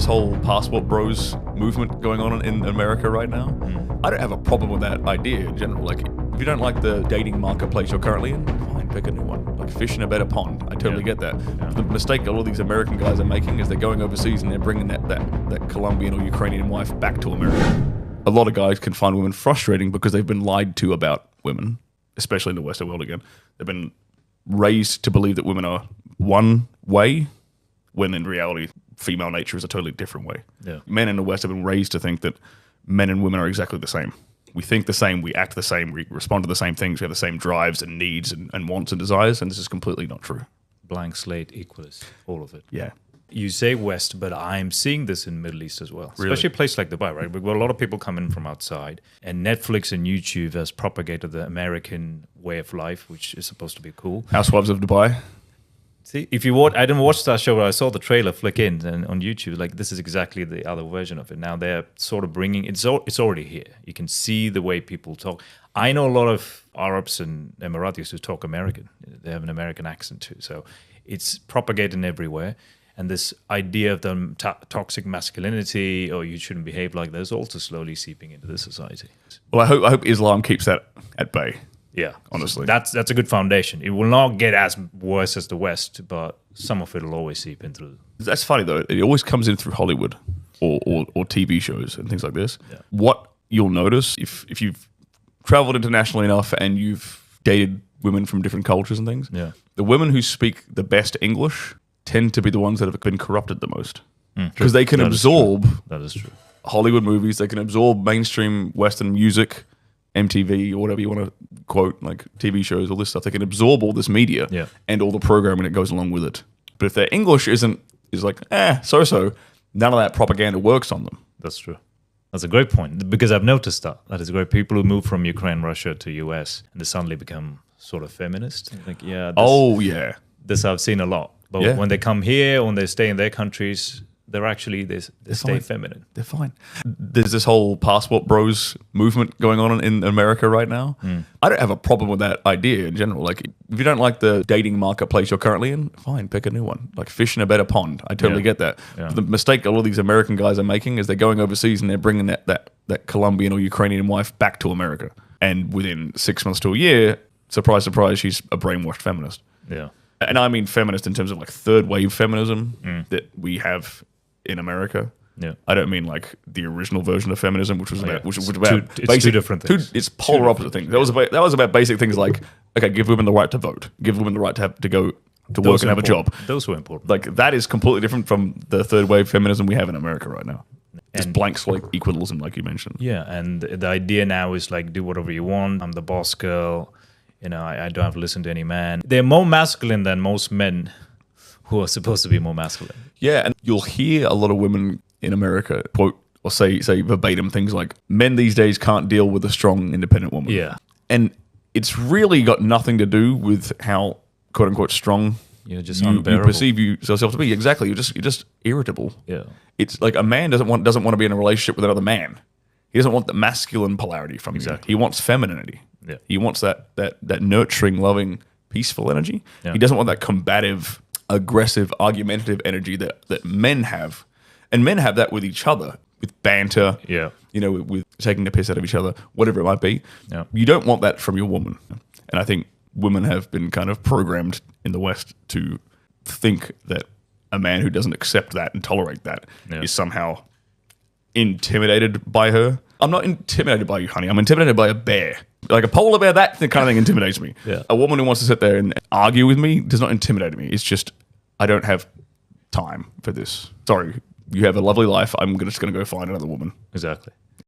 whole passport bros movement going on in America right now. I don't have a problem with that idea in general. Like, if you don't like the dating marketplace you're currently in, fine, pick a new one. Like, fish in a better pond. I totally get that. The mistake a lot of these American guys are making is they're going overseas and they're bringing that Colombian or Ukrainian wife back to America. A lot of guys can find women frustrating because they've been lied to about women, especially in the Western world again. They've been raised to believe that women are one way, when in reality, female nature is a totally different way. Yeah. Men in the West have been raised to think that men and women are exactly the same. We think the same, we act the same, we respond to the same things, we have the same drives and needs and wants and desires, and this is completely not true. Blank slate equals all of it. Yeah. You say West, but I'm seeing this in Middle East as well. Really? Especially a place like Dubai, right? We've got a lot of people coming from outside. And Netflix and YouTube has propagated the American way of life, which is supposed to be cool. Housewives of Dubai. See, if you watch, I didn't watch that show, but I saw the trailer flick in and on YouTube. Like, this is exactly the other version of it. Now they're sort of bringing it's already here. You can see the way people talk. I know a lot of Arabs and Emiratis who talk American. They have an American accent too. So it's propagating everywhere. And this idea of the toxic masculinity, or you shouldn't behave like that, is also slowly seeping into the society. Well, I hope Islam keeps that at bay. Yeah, honestly, that's a good foundation. It will not get as worse as the West, but some of it will always seep into. That's funny though. It always comes in through Hollywood or TV shows and things like this. Yeah. What you'll notice if you've traveled internationally enough and you've dated women from different cultures and things, the women who speak the best English tend to be the ones that have been corrupted the most because they can absorb. That is true. Hollywood movies. They can absorb mainstream Western music. MTV or whatever you want to quote, like TV shows, all this stuff. They can absorb all this media and all the programming that goes along with it. But if their English is like, so, none of that propaganda works on them. That's true. That's a great point, because I've noticed that. That is great. People who move from Ukraine, Russia to US, and they suddenly become sort of feminist. Like, this I've seen a lot. But when they come here, when they stay in their countries, they're stay feminine. They're fine. There's this whole passport bros movement going on in America right now. I don't have a problem with that idea in general. Like, if you don't like the dating marketplace you're currently in, fine, pick a new one. Like, fish in a better pond. I totally get that. Yeah. The mistake a lot of these American guys are making is they're going overseas and they're bringing that Colombian or Ukrainian wife back to America. And within 6 months to a year, surprise, surprise, she's a brainwashed feminist. Yeah. And I mean feminist in terms of like third wave feminism that we have in America. Yeah, I don't mean like the original version of feminism, which was about two different things. It's polar opposite things. That was about basic things like, okay, give women the right to vote, give women the right to go to work and have a job. Those were important. Like, that is completely different from the third wave feminism we have in America right now. It's blank slate equalism, like you mentioned. Yeah, and the idea now is like, do whatever you want. I'm the boss girl. You know, I don't have to listen to any man. They're more masculine than most men who are supposed to be more masculine. Yeah, and you'll hear a lot of women in America quote or say verbatim things like, men these days can't deal with a strong, independent woman. Yeah. And it's really got nothing to do with how, quote unquote, strong you perceive yourself to be. Exactly. You're just irritable. Yeah. It's like a man doesn't want to be in a relationship with another man. He doesn't want the masculine polarity from you. He wants femininity. Yeah. He wants that nurturing, loving, peaceful energy. Yeah. He doesn't want that combative, aggressive, argumentative energy that men have. And men have that with each other, with banter, with taking the piss out of each other, whatever it might be. Yeah. You don't want that from your woman. And I think women have been kind of programmed in the West to think that a man who doesn't accept that and tolerate that is somehow intimidated by her. I'm not intimidated by you, honey. I'm intimidated by a bear. Like a polar bear, that kind of thing intimidates me. Yeah. A woman who wants to sit there and argue with me does not intimidate me. It's just, I don't have time for this. Sorry, you have a lovely life. I'm just going to go find another woman. Exactly.